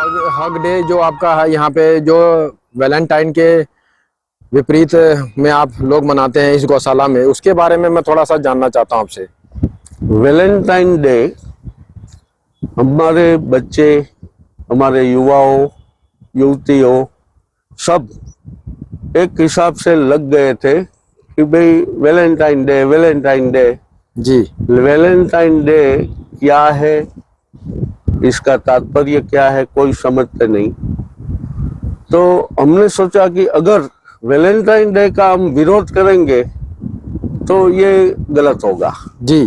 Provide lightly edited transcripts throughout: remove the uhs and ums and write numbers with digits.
Hug day जो आपका है यहाँ पे, जो वैलेंटाइन के विपरीत में आप लोग मनाते हैं इस गौशाला में, उसके बारे में मैं थोड़ा सा जानना चाहता हूँ आपसे। वैलेंटाइन डे हमारे बच्चे, हमारे युवाओं, युवतियों सब एक हिसाब से लग गए थे कि भाई वैलेंटाइन डे, वैलेंटाइन डे। जी। वैलेंटाइन डे क्या है, इसका तात्पर्य क्या है, कोई समझते नहीं। तो हमने सोचा कि अगर वैलेंटाइन डे का हम विरोध करेंगे तो ये गलत होगा। जी।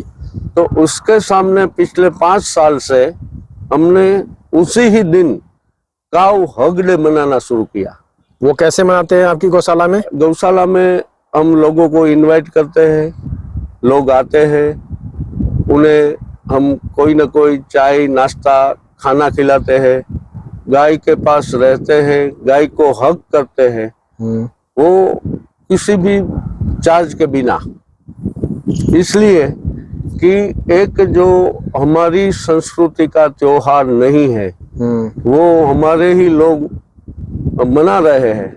तो उसके सामने पिछले 5 साल से हमने उसी ही दिन काऊ हग डे मनाना शुरू किया। वो कैसे मनाते हैं आपकी गौशाला में? गौशाला में हम लोगों को इनवाइट करते हैं, लोग आते हैं, उन्हें हम कोई ना कोई चाय, नाश्ता, खाना खिलाते हैं, गाय के पास रहते हैं, गाय को हग करते हैं, वो किसी भी चार्ज के बिना। इसलिए कि एक जो हमारी संस्कृति का त्योहार नहीं है, वो हमारे ही लोग मना रहे हैं,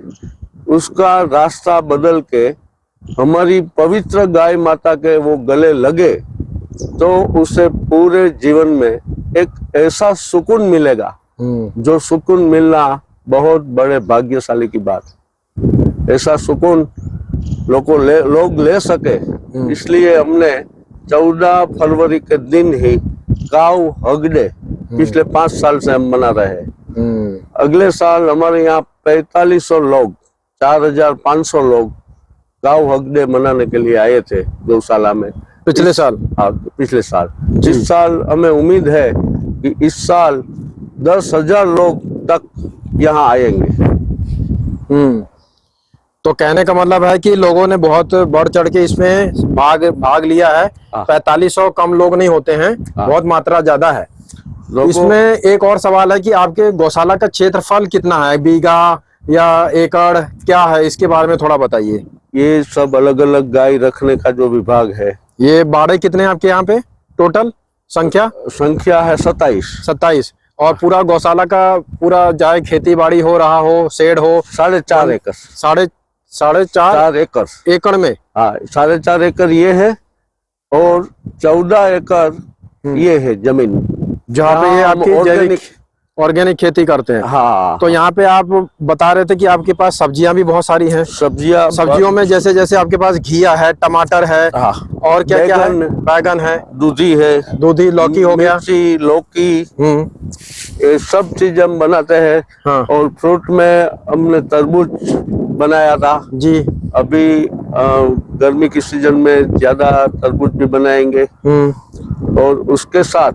उसका रास्ता बदल के हमारी पवित्र गाय माता के वो गले लगे तो उसे पूरे जीवन में एक ऐसा सुकून मिलेगा, जो सुकून मिलना बहुत बड़े भाग्यशाली की बात। ऐसा सुकून लोग ले सके, इसलिए हमने 14 फरवरी के दिन ही काऊ हग डे पिछले 5 साल से हम मना रहे हैं। अगले साल हमारे यहाँ 4500 लोग, 4500 लोग काऊ हग डे मनाने के लिए आए थे गौशाला में पिछले साल। हाँ, पिछले साल। इस साल हमें उम्मीद है कि इस साल 10,000 लोग तक यहाँ आएंगे। तो कहने का मतलब है कि लोगों ने बहुत बढ़ चढ़ के इसमें भाग लिया है। 4500 कम लोग नहीं होते हैं, बहुत मात्रा ज्यादा है। इसमें एक और सवाल है कि आपके गौशाला का क्षेत्रफल कितना है, बीघा या एकड़ क्या है, इसके बारे में थोड़ा बताइए। ये सब अलग अलग गाय रखने का जो विभाग है। ये बाड़े कितने हैं आपके यहाँ पे टोटल संख्या है 27। और पूरा गौशाला का पूरा चाहे खेती बाड़ी हो रहा हो, शेड हो, 4.5 एकड़। 4.5 एकड़ में? हाँ, 4.5 एकड़ ये है और 14 एकड़ ये है जमीन जहाँ पे ये आपकी ऑर्गेनिक खेती करते हैं। हाँ। तो यहाँ पे आप बता रहे थे कि आपके पास सब्जियां भी बहुत सारी हैं। सब्जियों में जैसे जैसे आपके पास घिया है, टमाटर है, और क्या क्या है? बैगन है, दूधी, लौकी हो गया, लौकी, ये सब चीज हम बनाते हैं। हाँ। और फ्रूट में हमने तरबूज बनाया था जी। अभी गर्मी की सीजन में ज्यादा तरबूज भी बनाएंगे। और उसके साथ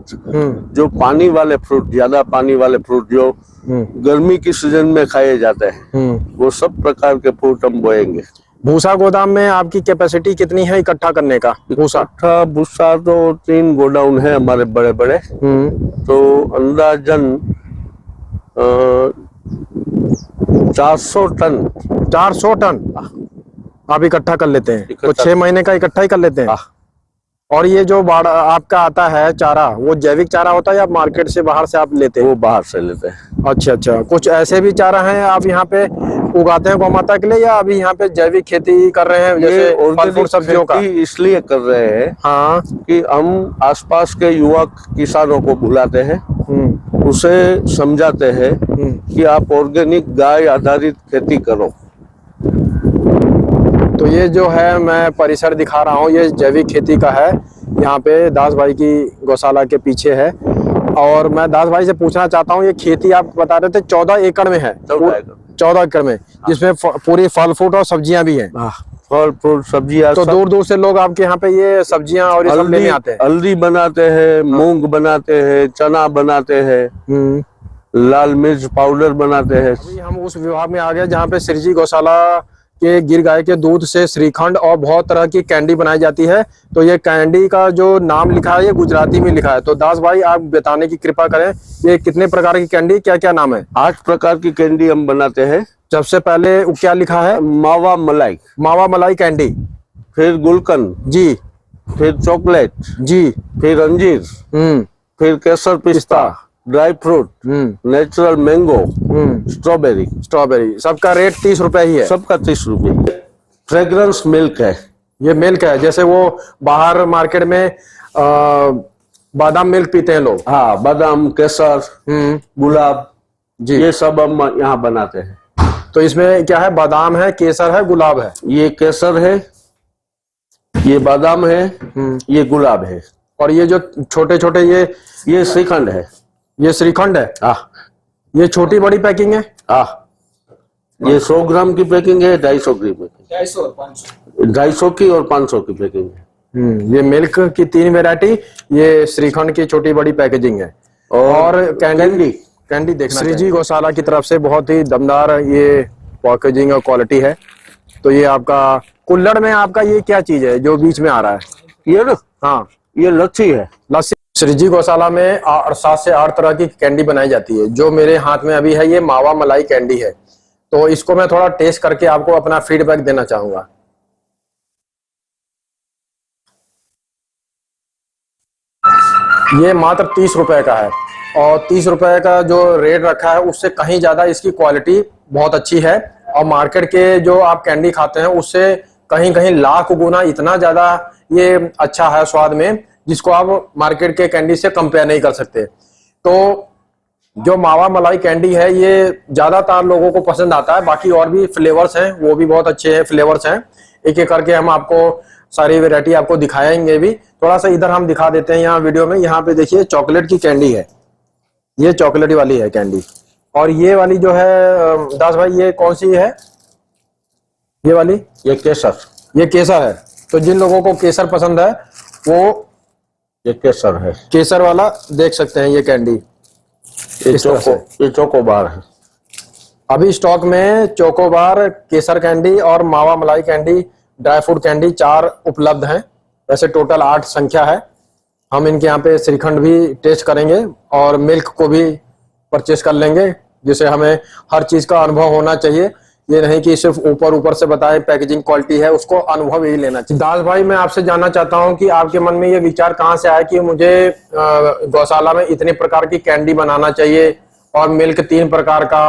जो पानी वाले फ्रूट, ज्यादा पानी वाले फ्रूट जो गर्मी की सीजन में खाए जाते हैं, वो सब प्रकार के फ्रूट हम बोएंगे। भूसा गोदाम में आपकी कैपेसिटी कितनी है इकट्ठा करने का? भूसा तो 3 गोडाउन है हमारे बड़े बड़े। तो अंदाजन 400 टन आप इकट्ठा कर लेते हैं। तो 6 महीने का इकट्ठा ही कर लेते हैं। और ये जो आपका आता है चारा, वो जैविक चारा होता है या मार्केट से बाहर से आप लेते हैं? वो बाहर से लेते हैं। अच्छा। कुछ ऐसे भी चारा हैं आप यहाँ पे उगाते हैं गौ माता के लिए, या अभी यहाँ पे जैविक खेती कर रहे हैं जैसे फल फूल सब्जियों का? इसलिए कर रहे हैं हाँ, कि हम आसपास के युवक किसानों को बुलाते हैं, उसे समझाते हैं कि आप ऑर्गेनिक गाय आधारित खेती करो। तो ये जो है मैं परिसर दिखा रहा हूँ, ये जैविक खेती का है, यहाँ पे दास भाई की गौशाला के पीछे है। और मैं दास भाई से पूछना चाहता हूँ, ये खेती आप बता रहे थे 14 एकड़ में है? 14 एकड़ में, जिसमें पूरी फल फ्रूट और सब्जियां भी हैं। फल फ्रूट सब्जियां। तो दूर दूर से लोग आपके यहाँ पे ये सब्जियां और ये सब लेने आते हैं? हल्दी बनाते हैं, मूंग बनाते हैं, चना बनाते हैं, लाल मिर्च पाउडर बनाते हैं। अभी हम उस विभाग में आ गए जहाँ पे श्री जी गौशाला के गिर गाय के दूध से श्रीखंड और बहुत तरह की कैंडी बनाई जाती है। तो ये कैंडी का जो नाम लिखा है ये गुजराती में लिखा है। तो दास भाई आप बताने की कृपा करें, ये कितने प्रकार की कैंडी, क्या क्या नाम है? 8 प्रकार की कैंडी हम बनाते हैं। सबसे पहले क्या लिखा है? मावा मलाई कैंडी, फिर गुलकंद जी, फिर चॉकलेट जी, फिर अंजीर, फिर केसर पिस्ता, dry fruit, natural mango, strawberry, strawberry, सबका रेट 30 रुपए ही है। सबका 30 रुपये। फ्रेग्रेंस मिल्क है, ये मिल्क है, जैसे वो बाहर मार्केट में बादाम मिल्क पीते हैं लोग। हाँ, बादाम, केसर, गुलाब जी। ये सब हम यहाँ बनाते हैं। तो इसमें क्या है, बादाम है, केसर है, गुलाब है। ये केसर है, ये बादाम है, ये गुलाब है, और ये जो छोटे छोटे ये श्रीखंड है। ये श्रीखंड है। ये छोटी बड़ी पैकिंग है। ये 100 ग्राम की पैकिंग है, 250 ग्राम की, 250 की और 500 की पैकिंग है। ये मिल्क की 3 वैरायटी, ये श्रीखंड की छोटी बड़ी पैकेजिंग है। और कैंडी देखना, श्रीजी गौशाला की तरफ से बहुत ही दमदार ये पैकेजिंग और क्वालिटी है। तो ये आपका कुल्हड़ में आपका ये क्या चीज है जो बीच में आ रहा है? ये ना, हाँ, ये लच्छी है। लस्सी। श्रीजी गौशाला में 7 से 8 तरह की कैंडी बनाई जाती है। जो मेरे हाथ में अभी है ये मावा मलाई कैंडी है। तो इसको मैं थोड़ा टेस्ट करके आपको अपना फीडबैक देना चाहूंगा। ये मात्र 30 रुपए का है, और 30 रुपए का जो रेट रखा है उससे कहीं ज्यादा इसकी क्वालिटी बहुत अच्छी है। और मार्केट के जो आप कैंडी खाते हैं उससे कहीं कहीं लाख गुना इतना ज्यादा ये अच्छा है स्वाद में, जिसको आप मार्केट के कैंडी से कंपेयर नहीं कर सकते। तो जो मावा मलाई कैंडी है ये ज्यादातर लोगों को पसंद आता है। बाकी और भी फ्लेवर्स हैं, वो भी बहुत अच्छे हैं फ्लेवर्स हैं। एक एक करके हम आपको सारी वैरायटी आपको दिखाएंगे भी। थोड़ा सा इधर हम दिखा देते हैं यहाँ वीडियो में। यहाँ पे देखिए चॉकलेट की कैंडी है, ये चॉकलेट वाली है कैंडी। और ये वाली जो है दास भाई, ये कौन सी है? ये वाली, ये केसर, ये केसर है। तो जिन लोगों को केसर पसंद है वो ये केसर है, केसर वाला देख सकते हैं ये कैंडी। ये चोकोबार है। अभी स्टॉक में चोकोबार, केसर कैंडी और मावा मलाई कैंडी, ड्राई फ्रूट कैंडी 4 उपलब्ध हैं। वैसे टोटल 8 संख्या है। हम इनके यहाँ पे श्रीखंड भी टेस्ट करेंगे और मिल्क को भी परचेस कर लेंगे, जिससे हमें हर चीज का अनुभव होना चाहिए। ये नहीं कि सिर्फ ऊपर ऊपर से बताए पैकेजिंग क्वालिटी है, उसको अनुभव ही लेना चाहिए। दास भाई, मैं आपसे जानना चाहता हूँ कि आपके मन में ये विचार कहाँ से आया कि मुझे गौशाला में इतने प्रकार की कैंडी बनाना चाहिए, और मिल्क 3 प्रकार का,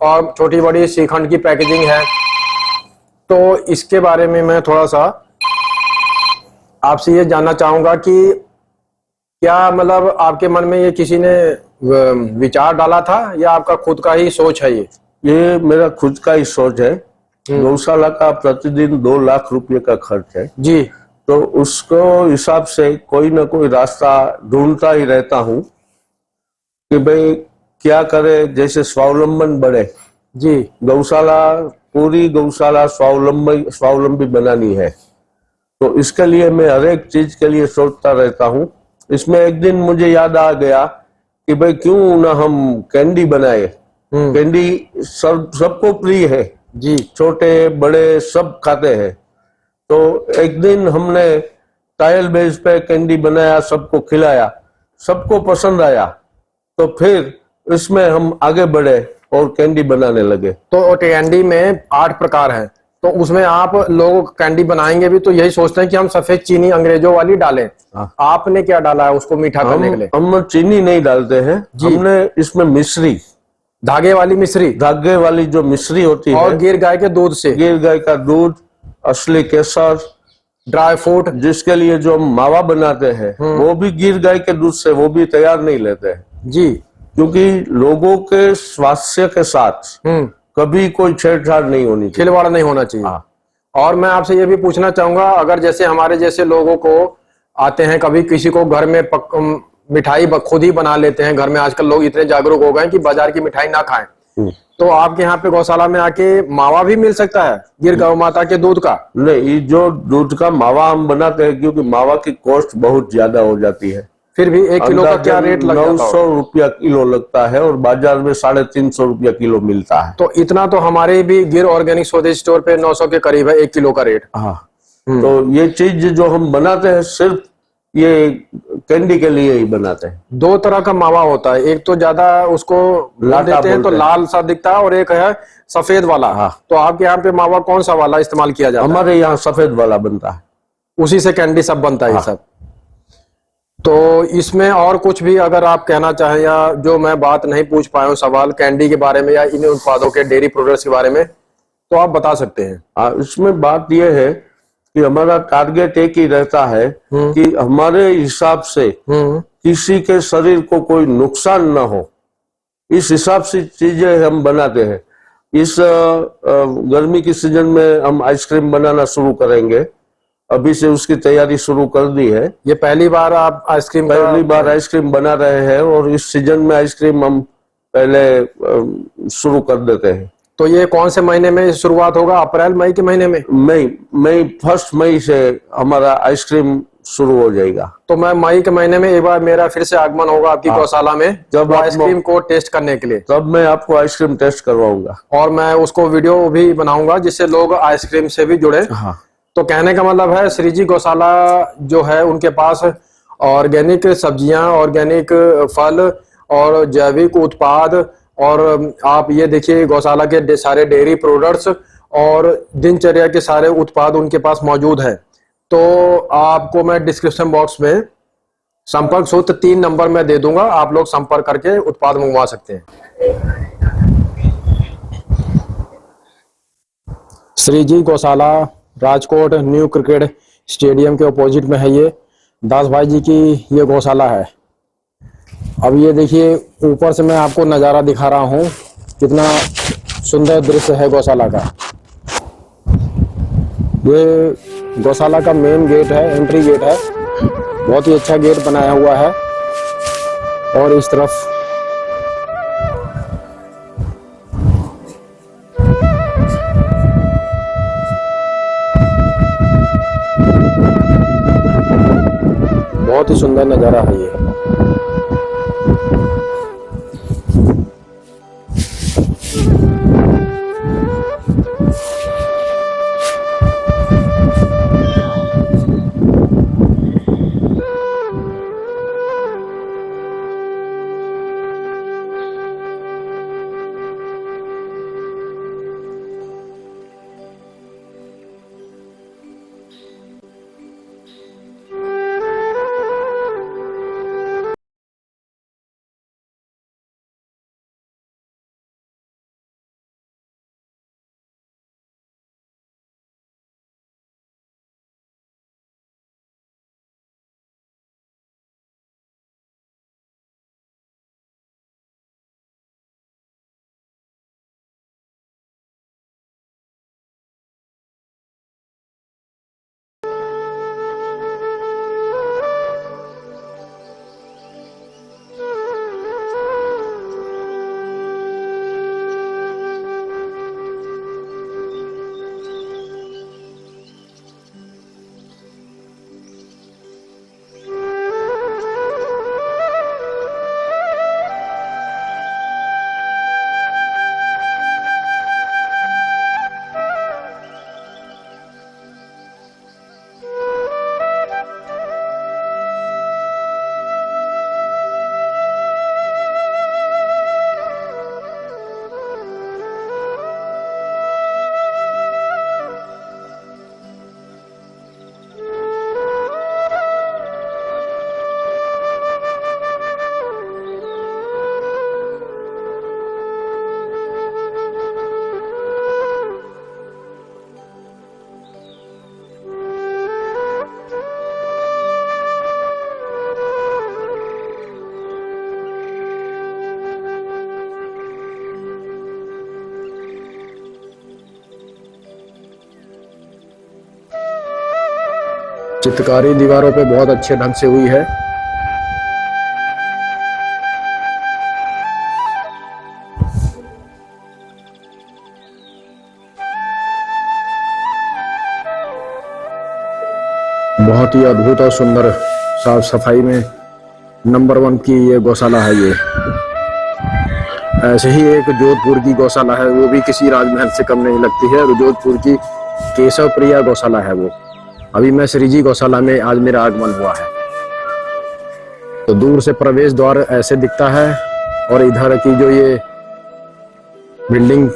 और छोटी बड़ी श्रीखंड की पैकेजिंग है। तो इसके बारे में मैं थोड़ा सा आपसे ये जानना चाहूंगा कि क्या मतलब आपके मन में ये किसी ने विचार डाला था, या आपका खुद का ही सोच है? ये मेरा खुद का ही सोच है। गौशाला का प्रतिदिन 2 लाख रुपए का खर्च है जी। तो उसको हिसाब से कोई ना कोई रास्ता ढूंढता ही रहता हूँ कि भाई क्या करे, जैसे स्वावलंबन बढ़े जी। गौशाला, पूरी गौशाला स्वावलंबी बनानी है। तो इसके लिए मैं हर एक चीज के लिए सोचता रहता हूँ। इसमें एक दिन मुझे याद आ गया कि भाई क्यों ना हम कैंडी बनाए। कैंडी सबको प्रिय है जी, छोटे बड़े सब खाते हैं। तो एक दिन हमने ट्रायल बेस पे कैंडी बनाया, सबको खिलाया, सबको पसंद आया। तो फिर इसमें हम आगे बढ़े और कैंडी बनाने लगे। तो कैंडी में 8 प्रकार है। तो उसमें आप लोग कैंडी बनाएंगे भी तो यही सोचते हैं कि हम सफेद चीनी अंग्रेजों वाली डालें। आपने क्या डाला है उसको मीठा करने के लिए? हम चीनी नहीं डालते हैं, हमने इसमें मिश्री, धागे वाली मिश्री, धागे वाली जो मिश्री होती है, और गिर गाय के दूध से, गिर गाय का दूध, असली केसर, ड्राई फ्रूट, जिसके लिए जो हम मावा बनाते हैं वो भी गिर गाय के दूध से, वो भी तैयार नहीं लेते हैं जी, क्योंकि लोगों के स्वास्थ्य के साथ कभी कोई छेड़छाड़ नहीं होनी चाहिए, खिलवाड़ नहीं होना चाहिए। और मैं आपसे ये भी पूछना चाहूंगा, अगर जैसे हमारे जैसे लोगों को आते हैं, कभी किसी को घर में मिठाई खुद ही बना लेते हैं घर में, आजकल लोग इतने जागरूक हो गए कि बाजार की मिठाई ना खाएं, तो आपके यहाँ पे गौशाला में आके मावा भी मिल सकता है गिर गौ माता के दूध का? नहीं, जो दूध का मावा हम बनाते हैं, क्योंकि मावा की कॉस्ट बहुत ज्यादा हो जाती है। फिर भी 1 किलो का क्या रेट लगता है? 900 रुपया किलो लगता है और बाजार में 350 रुपया किलो मिलता है। तो इतना तो हमारे भी गिर ऑर्गेनिक स्वदेश स्टोर पे 900 के करीब है 1 किलो का रेट। हाँ, तो ये चीज जो हम बनाते हैं सिर्फ ये कैंडी के लिए ही बनाते हैं। 2 तरह का मावा होता है, एक तो ज्यादा उसको देते हैं तो लाल सा दिखता है, और एक है सफेद वाला। तो आपके यहाँ पे मावा कौन सा वाला इस्तेमाल किया जाता है? हमारे यहाँ सफेद वाला बनता है, उसी से कैंडी सब बनता है। सब तो इसमें और कुछ भी अगर आप कहना चाहें, या जो मैं बात नहीं पूछ पाया हूँ सवाल कैंडी के बारे में या इन उत्पादों के डेयरी प्रोडक्ट्स के बारे में, तो आप बता सकते हैं। इसमें बात यह है कि हमारा टारगेट एक ही रहता है कि हमारे हिसाब से किसी के शरीर को कोई नुकसान ना हो, इस हिसाब से चीजें हम बनाते हैं। इस गर्मी की सीजन में हम आइसक्रीम बनाना शुरू करेंगे, अभी से उसकी तैयारी शुरू कर दी है। ये पहली बार आप पहली बार आइसक्रीम बना रहे हैं और इस सीजन में आइसक्रीम हम पहले शुरू कर देते हैं। तो ये कौन से महीने में शुरुआत होगा? अप्रैल मई के महीने में? मई 1 मई से हमारा आइसक्रीम शुरू हो जाएगा। तो मैं मई के महीने में एक बार मेरा फिर से आगमन होगा आपकी गौशाला में, जब आइसक्रीम को टेस्ट करने के लिए। तब मैं आपको आइसक्रीम टेस्ट करवाऊंगा और मैं उसको वीडियो भी बनाऊंगा जिससे लोग आइसक्रीम से भी जुड़े। हाँ। तो कहने का मतलब है श्री जी गौशाला जो है उनके पास ऑर्गेनिक सब्जियां, ऑर्गेनिक फल और जैविक उत्पाद, और आप ये देखिए गौशाला के सारे डेयरी प्रोडक्ट्स और दिनचर्या के सारे उत्पाद उनके पास मौजूद है। तो आपको मैं डिस्क्रिप्शन बॉक्स में संपर्क सूत्र 3 नंबर में दे दूंगा, आप लोग संपर्क करके उत्पाद मंगवा सकते हैं। श्री जी गौशाला राजकोट न्यू क्रिकेट स्टेडियम के अपोजिट में है। ये दास भाई जी की ये गौशाला है। अब ये देखिए ऊपर से मैं आपको नज़ारा दिखा रहा हूँ, कितना सुंदर दृश्य है गौशाला का। ये गौशाला का मेन गेट है, एंट्री गेट है, बहुत ही अच्छा गेट बनाया हुआ है। और इस तरफ बहुत ही सुंदर नज़ारा है ये। चित्रकारी दीवारों पे बहुत अच्छे ढंग से हुई है। बहुत ही अद्भुत और सुंदर साफ सफाई में नंबर 1 की ये गौशाला है। ये ऐसे ही एक जोधपुर की गौशाला है, वो भी किसी राजमहल से कम नहीं लगती है। जोधपुर की केशव प्रिया गौशाला है वो। अभी मैं श्री जी गौशाला में आज मेरा आगमन हुआ है। तो दूर से प्रवेश द्वार ऐसे दिखता है और इधर की जो ये बिल्डिंग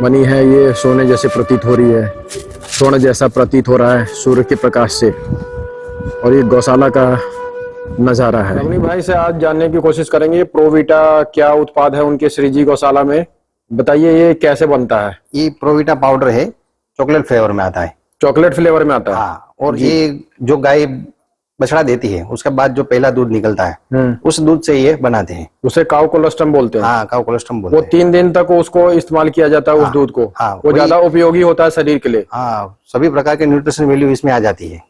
बनी है ये सोने जैसे प्रतीत हो रही है, स्वर्ण जैसा प्रतीत हो रहा है सूर्य के प्रकाश से। और ये गौशाला का नजारा है। अपनी भाई से आज जानने की कोशिश करेंगे प्रोविटा क्या उत्पाद है उनके श्रीजी गौशाला में। बताइए ये कैसे बनता है। ये प्रोविटा पाउडर है, चॉकलेट फ्लेवर में आता है। चॉकलेट फ्लेवर में आता है। हाँ, और ये जो गाय बछड़ा देती है उसके बाद जो पहला दूध निकलता है उस दूध से ये बनाते हैं। उसे काउ कोलेस्ट्रम बोलते हैं। हाँ, काउ कोलेस्ट्रम बोलते वो हैं। 3 दिन तक उसको इस्तेमाल किया जाता है। उस दूध को वो ज्यादा उपयोगी होता है शरीर के लिए। हाँ, सभी प्रकार के न्यूट्रिशन वैल्यू इसमें आ जाती है।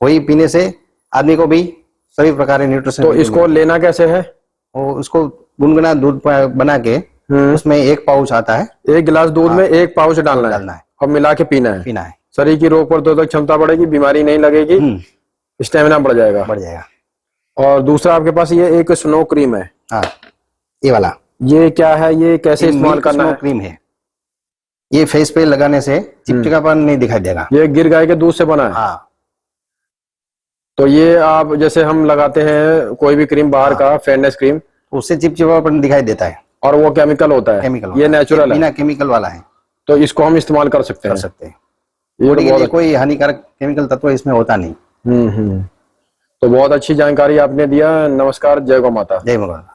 वही पीने से आदमी को भी सभी प्रकार के न्यूट्रिशन। तो इसको लेना कैसे है। वो उसको गुनगुना दूध बना के उसमें 1 पाउच आता है। 1 गिलास दूध में 1 पाउच डालना है और मिला के पीना है। शरीर की रोग प्रतिरोधक क्षमता बढ़ेगी, बीमारी नहीं लगेगी, स्टेमिना बढ़ जाएगा। और दूसरा आपके पास ये एक स्नो क्रीम है। हाँ, ये वाला। ये क्या है, ये कैसे इस्तेमाल करना है। क्रीम है, ये फेस पे लगाने से चिपचिपापन नहीं दिखाई देगा। ये गिर गाय के दूध से बना है। हाँ, तो ये आप जैसे हम लगाते हैं कोई भी क्रीम बाहर का फेयरनेस क्रीम, उससे चिपचिपापन दिखाई देता है। और वो केमिकल होता है। ये नेचुरल है, बिना केमिकल वाला है। तो इसको हम इस्तेमाल कर सकते हैं। ये कोई हानिकारक केमिकल तत्व इसमें होता नहीं। तो बहुत अच्छी जानकारी आपने दिया। नमस्कार, जय गौ माता। जय माता।